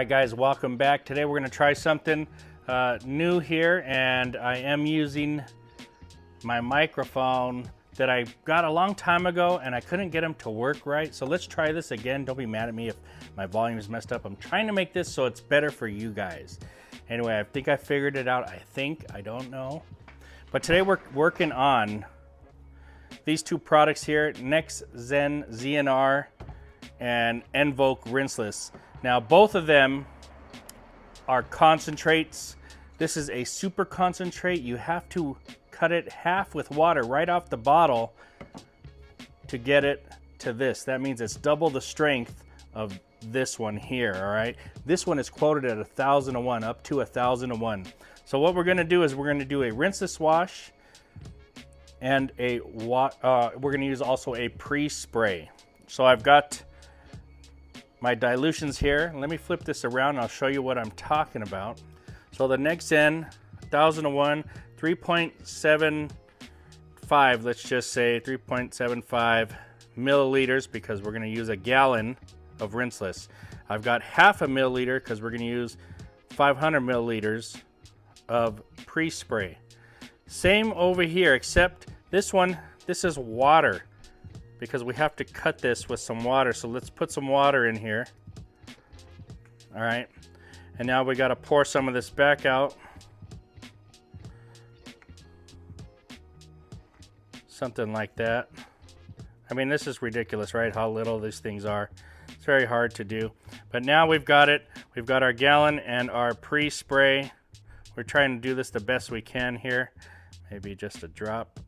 Alright guys, welcome back. Today we're going to try something new here, and I am using my microphone that I got a long time ago and I couldn't get them to work right. So let's try this again. Don't be mad at me if my volume is messed up. I'm trying to make this so it's better for you guys. Anyway, I think I figured it out. I don't know. But today we're working on these two products here, NXTZEN ZNR and ENVOKE Rinseless. Now both of them are concentrates. This is a super concentrate. You have to cut it half with water right off the bottle to get it to this. That means it's double the strength of this one here, all right? This one is quoted at 1,001, up to 1,001. So what we're gonna do is we're gonna do a rinseless wash and we're gonna use also a pre-spray. So I've got my dilutions here. Let me flip this around and I'll show you what I'm talking about. So the NXTZEN 1001, 3.75, let's just say 3.75 milliliters, because we're gonna use a gallon of rinseless. I've got half a milliliter because we're gonna use 500 milliliters of pre-spray. Same over here, except this one, this is water, because we have to cut this with some water. So let's put some water in here. All right, and now we got to pour some of this back out. Something like that. I mean, this is ridiculous, right? How little these things are. It's very hard to do. But now we've got it. We've got our gallon and our pre-spray. We're trying to do this the best we can here. Maybe just a drop.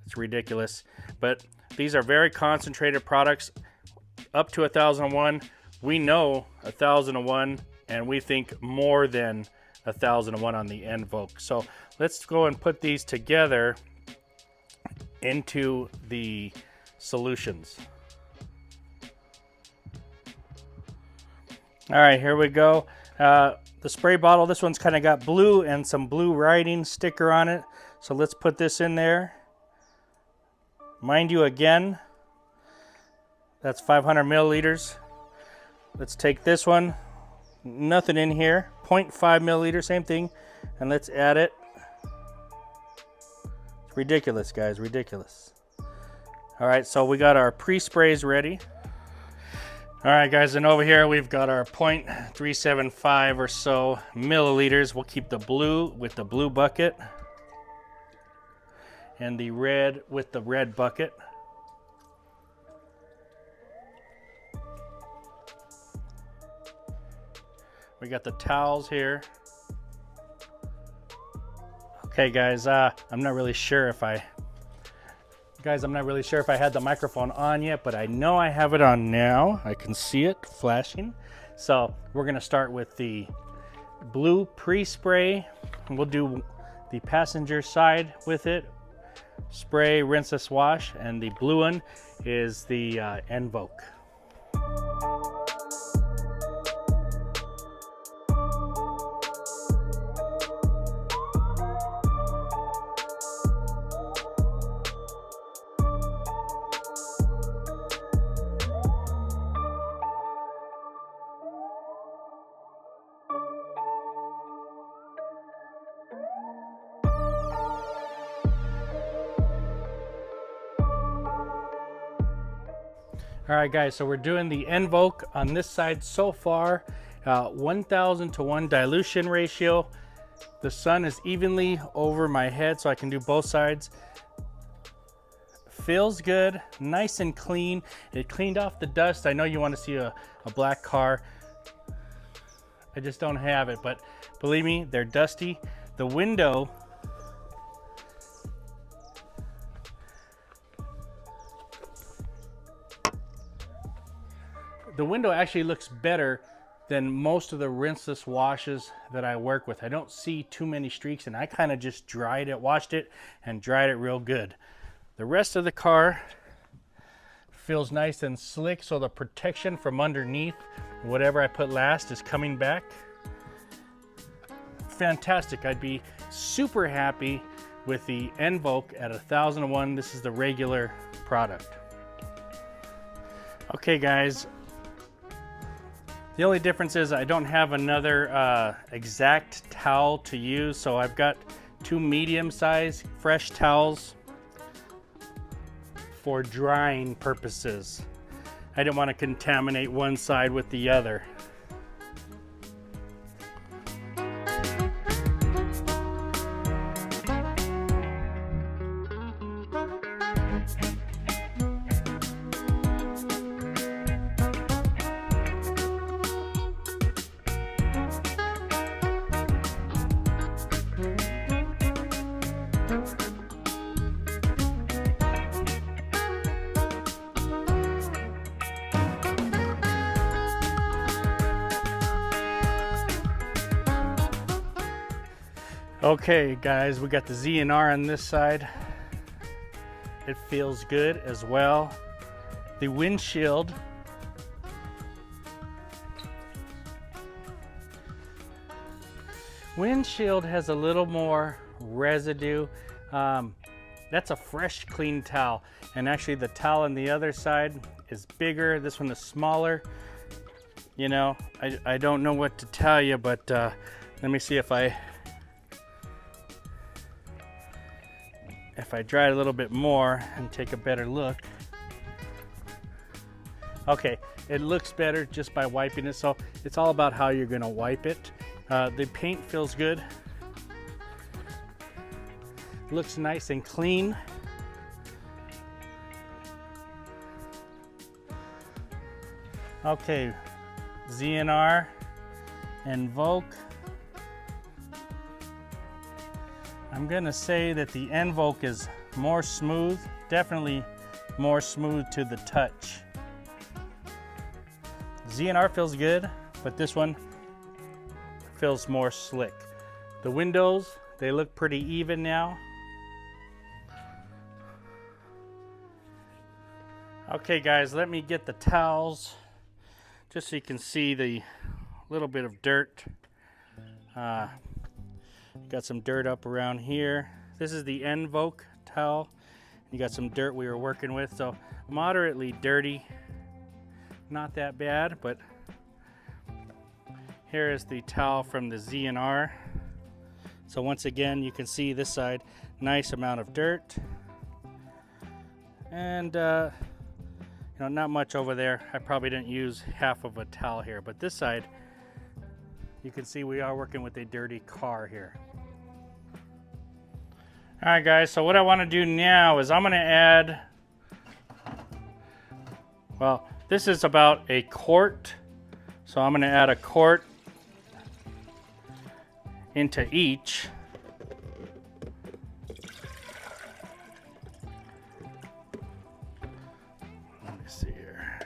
It's ridiculous. But these are very concentrated products, up to 1,001. We know 1,001, and we think more than 1,001 on the ENVOKE. So let's go and put these together into the solutions. All right, here we go. The spray bottle, this one's kind of got blue and some blue writing sticker on it. So let's put this in there. Mind you, again, that's 500 milliliters. Let's take this one, nothing in here, 0.5 milliliter, same thing, and let's add it. It's ridiculous, guys, ridiculous. All right, so we got our pre-sprays ready. All right, guys, and over here we've got our 0.375 or so milliliters. We'll keep the blue with the blue bucket and the red with the red bucket. We got the towels here. Okay, guys, I'm not really sure if I had the microphone on yet, but I know I have it on now. I can see it flashing. So we're gonna start with the blue pre-spray, and we'll do the passenger side with it. Spray, rinseless wash, and the blue one is the ENVOKE. All right, guys, so we're doing the ENVOKE on this side so far. 1,000 to 1 dilution ratio. The sun is evenly over my head, so I can do both sides. Feels good, nice and clean. It cleaned off the dust. I know you want to see a black car. I just don't have it, but believe me, they're dusty. The window, actually looks better than most of the rinseless washes that I work with. I don't see too many streaks, and I kind of just washed it and dried it real good. The rest of the car feels nice and slick, so the protection from underneath, whatever I put last, is coming back. Fantastic. I'd be super happy with the ENVOKE at 1,001. This is the regular product. Okay, guys, The only difference is I don't have another exact towel to use, so I've got 2 medium-sized fresh towels for drying purposes. I didn't want to contaminate one side with the other. Okay guys, we got the ZNR on this side. It feels good as well. The windshield has a little more residue. That's a fresh, clean towel. And actually the towel on the other side is bigger. This one is smaller. You know, I don't know what to tell you, but let me see if I dry it a little bit more and take a better look. Okay, it looks better just by wiping it, so it's all about how you're gonna wipe it. The paint feels good. Looks nice and clean. Okay, ZNR, ENVOKE. I'm gonna say that the ENVOKE is more smooth, definitely more smooth to the touch. ZNR feels good, but this one feels more slick. The windows, they look pretty even now. Okay guys, let me get the towels just so you can see the little bit of dirt. Got some dirt up around here. This is the ENVOKE towel. You got some dirt we were working with, so moderately dirty. Not that bad, but here is the towel from the ZNR. So once again, you can see this side, nice amount of dirt. And you know, not much over there. I probably didn't use half of a towel here, but this side, you can see we are working with a dirty car here. All right guys, so what I want to do now is I'm going to add, well, this is about a quart, so I'm going to add a quart into each. Let me see here.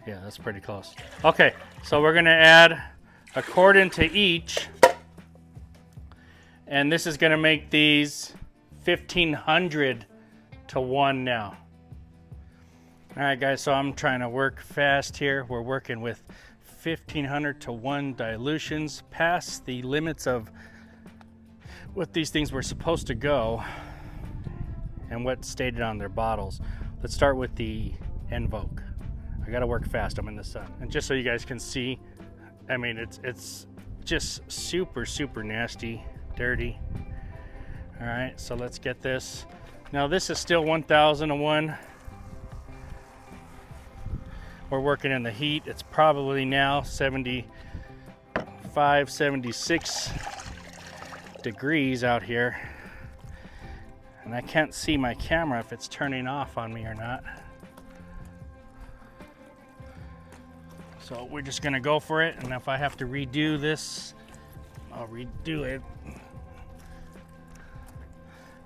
Yeah, that's pretty close. Okay, so we're going to add a quart into each, and this is going to make these 1,500 to 1 now. All right guys, so I'm trying to work fast here. We're working with 1,500 to 1 dilutions, past the limits of what these things were supposed to go and what's stated on their bottles. Let's start with the ENVOKE. I gotta work fast, I'm in the sun. And just so you guys can see, I mean, it's just super, super nasty, dirty. All right, so let's get this. Now this is still 1,000 to 1. We're working in the heat. It's probably now 75, 76 degrees out here. And I can't see my camera if it's turning off on me or not. So we're just gonna go for it, and if I have to redo this, I'll redo it. All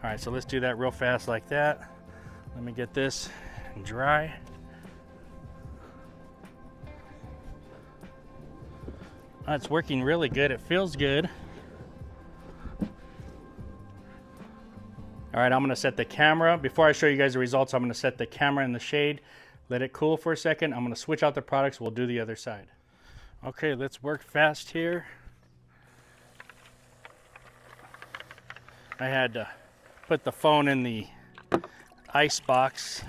right, so let's do that real fast like that. Let me get this dry. It's working really good. It feels good. All right, I'm gonna set the camera. Before I show you guys the results, I'm gonna set the camera in the shade, let it cool for a second. I'm gonna switch out the products. We'll do the other side. Okay, let's work fast here. I had to put the phone in the ice box.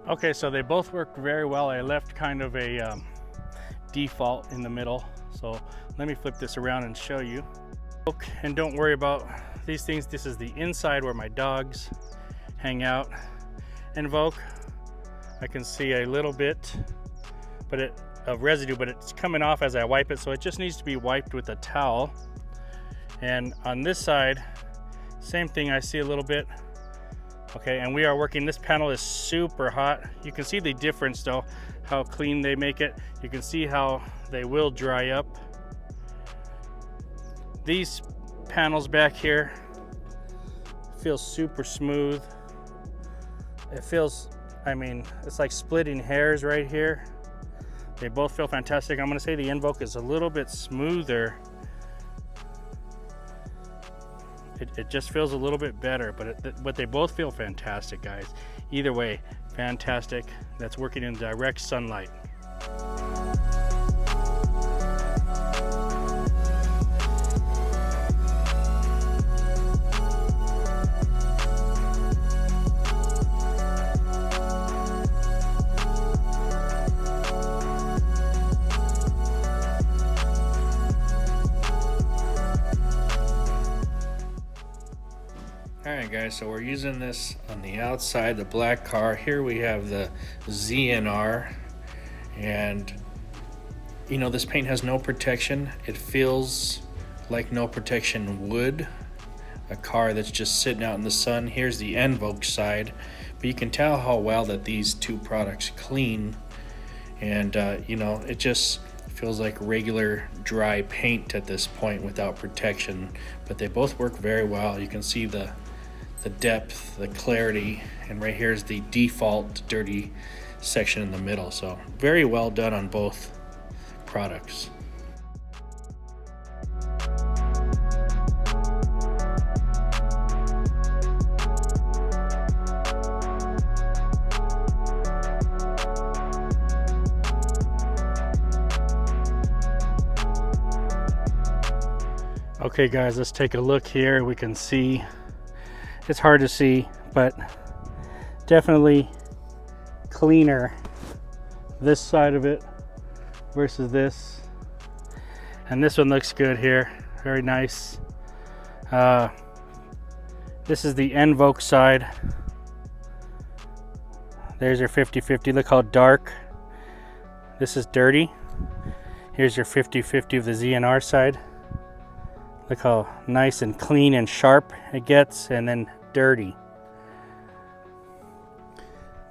Okay, so they both work very well. I left kind of a default in the middle. So let me flip this around and show you. And don't worry about these things. This is the inside where my dogs hang out. ENVOKE, I can see a little bit of residue, but it's coming off as I wipe it, so it just needs to be wiped with a towel. And on this side, same thing, I see a little bit. Okay, and we are working, this panel is super hot. You can see the difference though, how clean they make it. You can see how they will dry up. These panels back here feel super smooth. It feels, I mean, it's like splitting hairs right here. They both feel fantastic. I'm gonna say the ENVOKE is a little bit smoother. It just feels a little bit better, but they both feel fantastic, guys. Either way, fantastic. That's working in direct sunlight. Alright guys, so we're using this on the outside, the black car. Here we have the ZNR, and you know, this paint has no protection. It feels like no protection would. A car that's just sitting out in the sun. Here's the ENVOKE side, but you can tell how well that these two products clean, and you know, it just feels like regular dry paint at this point without protection, but they both work very well. You can see the depth, the clarity, and right here is the default dirty section in the middle. So very well done on both products. Okay guys, let's take a look here. We can see, it's hard to see, but definitely cleaner this side of it versus this. And this one looks good here, very nice. This is the ENVOKE side. There's your 50-50, look how dark. This is dirty. Here's your 50-50 of the ZNR side. Look how nice and clean and sharp it gets, and then dirty.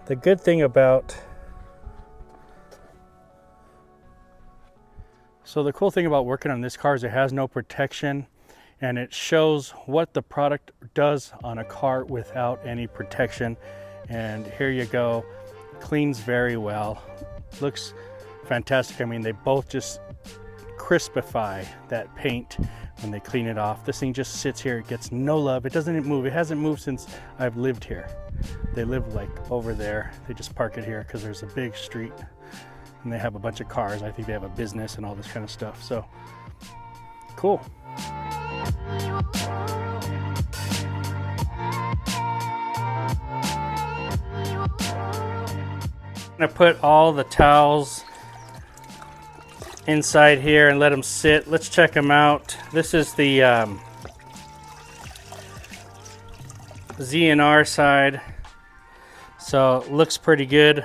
The good thing about, so the cool thing about working on this car is it has no protection, and it shows what the product does on a car without any protection. And here you go, cleans very well, looks fantastic. I mean, they both just crispify that paint when they clean it off. This thing just sits here, it gets no love, it doesn't move. It hasn't moved since I've lived here. They live like over there. They just park it here because there's a big street and they have a bunch of cars. I think they have a business and all this kind of stuff. So cool. I'm gonna put all the towels inside here and let them sit. Let's check them out. This is the ZNR side, so it looks pretty good.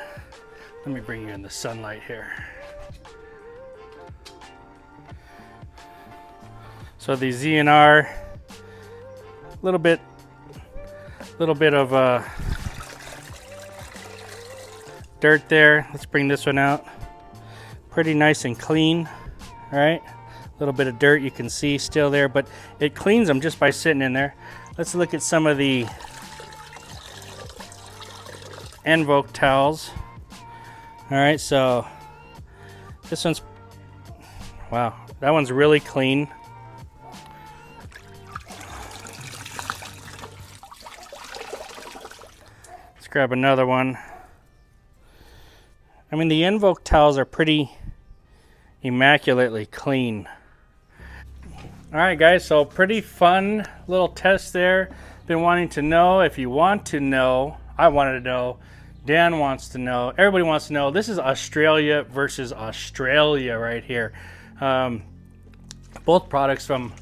Let me bring you in the sunlight here. So the ZNR, little bit of dirt there. Let's bring this one out. Pretty nice and clean, all right? A little bit of dirt you can see still there, but it cleans them just by sitting in there. Let's look at some of the ENVOKE towels. All right, so this one's, wow, that one's really clean. Let's grab another one. I mean, the ENVOKE towels are pretty immaculately clean. All right, guys, so pretty fun little test there. Been wanting to know, if you want to know, I wanted to know, Dan wants to know, everybody wants to know, this is Australia versus Australia right here. Both products from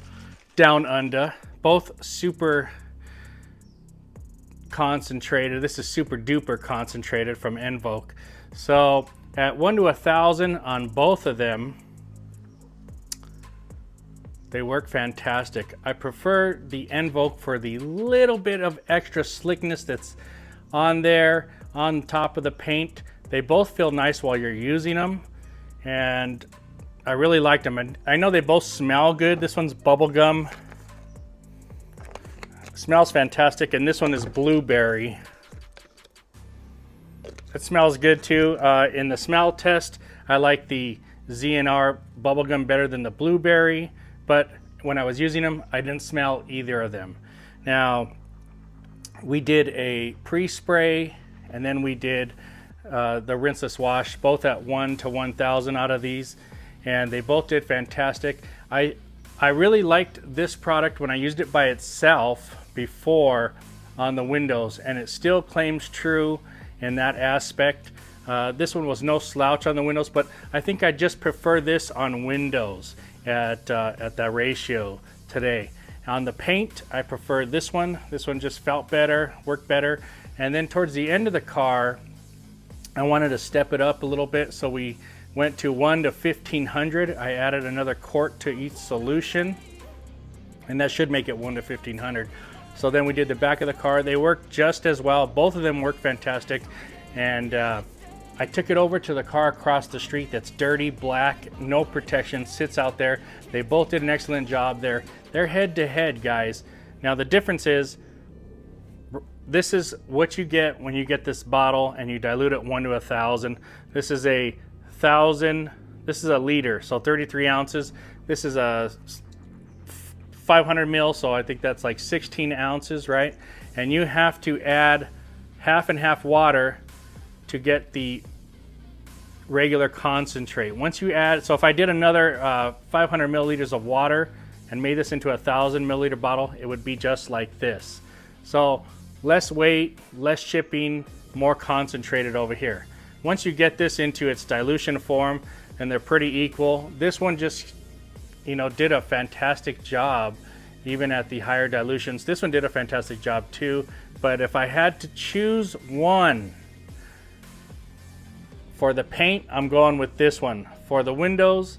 down under, both super concentrated. This is super duper concentrated from ENVOKE. So at 1 to 1,000 on both of them, they work fantastic. I prefer the ENVOKE for the little bit of extra slickness that's on there, on top of the paint. They both feel nice while you're using them, and I really liked them. And I know they both smell good. This one's bubblegum. Smells fantastic, and this one is blueberry. It smells good too. In the smell test, I like the ZNR bubblegum better than the blueberry, but when I was using them, I didn't smell either of them. Now, we did a pre-spray, and then we did the rinseless wash, both at 1 to 1,000 out of these, and they both did fantastic. I really liked this product when I used it by itself before on the windows, and it still claims true in that aspect. This one was no slouch on the windows, but I think I just prefer this on windows at that ratio today. On the paint, I prefer this one. This one just felt better, worked better. And then towards the end of the car, I wanted to step it up a little bit, so we went to 1 to 1,500. I added another quart to each solution, and that should make it 1 to 1,500. So then we did the back of the car. They work just as well. Both of them work fantastic. And I took it over to the car across the street that's dirty, black, no protection, sits out there. They both did an excellent job there. They're head to head, guys. Now the difference is, this is what you get when you get this bottle and you dilute it 1 to 1,000. This is a 1,000, this is a liter, so 33 ounces. This is a 500 mil, so I think that's like 16 ounces, right? And you have to add half and half water to get the regular concentrate. Once you add, so if I did another 500 milliliters of water and made this into a 1,000 milliliter bottle, it would be just like this. So less weight, less shipping, more concentrated over here. Once you get this into its dilution form, and they're pretty equal, this one just, you know, did a fantastic job even at the higher dilutions. This one did a fantastic job too, but if I had to choose one, for the paint, I'm going with this one. For the windows,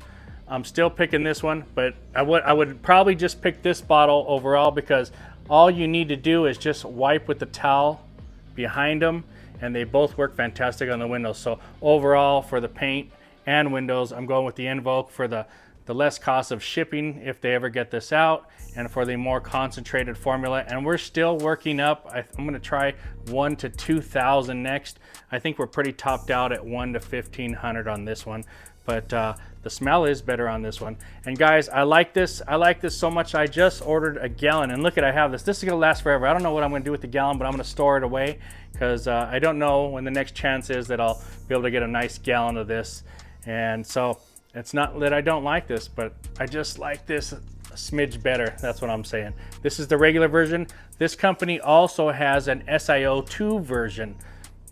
I'm still picking this one, but I would probably just pick this bottle overall, because all you need to do is just wipe with the towel behind them, and they both work fantastic on the windows. So overall, for the paint and windows, I'm going with the ENVOKE for the less cost of shipping if they ever get this out, and for the more concentrated formula. And we're still working up. I'm going to try 1 to 2,000 next. I think we're pretty topped out at 1 to 1,500 on this one, but the smell is better on this one. And guys, I like this. I like this so much, I just ordered a gallon, and look at, I have this. This is going to last forever. I don't know what I'm going to do with the gallon, but I'm going to store it away, because I don't know when the next chance is that I'll be able to get a nice gallon of this. And so it's not that I don't like this, but I just like this a smidge better. That's what I'm saying. This is the regular version. This company also has an SiO2 version.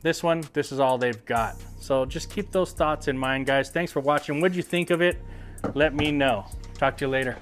This one, this is all they've got. So just keep those thoughts in mind, guys. Thanks for watching. What'd you think of it? Let me know. Talk to you later.